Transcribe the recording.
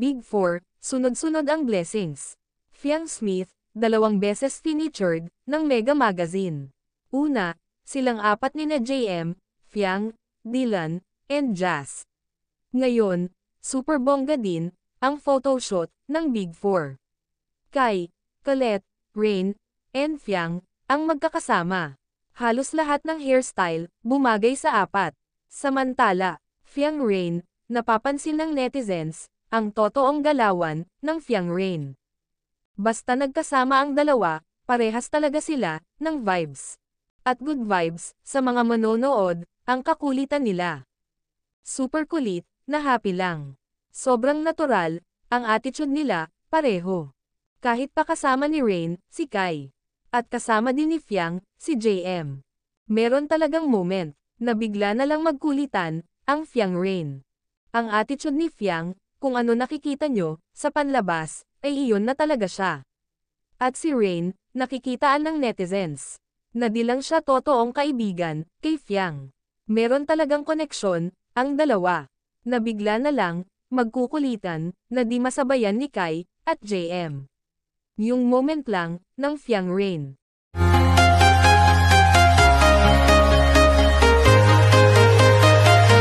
Big Four, sunod-sunod ang blessings. Fiang Smith, 2 beses featured ng Mega Magazine. Una, silang apat nina JM, Fiang, Dylan, and Jazz. Ngayon, super bongga din ang photoshoot ng Big Four. Kai, Colette, Rain, and Fiang ang magkakasama. Halos lahat ng hairstyle bumagay sa apat. Samantala, Fiang Rain, napapansin ng netizens ang totoong galawan ng Fiang Rain. Basta nagkasama ang dalawa, parehas talaga sila ng vibes. At good vibes sa mga manonood ang kakulitan nila. Super kulit na happy lang. Sobrang natural ang attitude nila pareho. Kahit pa kasama ni Rain si Kai. At kasama din ni Fiang si JM. Meron talagang moment na bigla na lang magkulitan ang Fiang Rain. Ang attitude ni Fiang, kung ano nakikita nyo sa panlabas, ay iyon na talaga siya. At si Rain, nakikitaan ng netizens na di lang siya totoong kaibigan kay Fiang. Meron talagang koneksyon ang dalawa na bigla na lang magkukulitan na di masabayan ni Kai at JM. Yung moment lang ng Fiang Rain.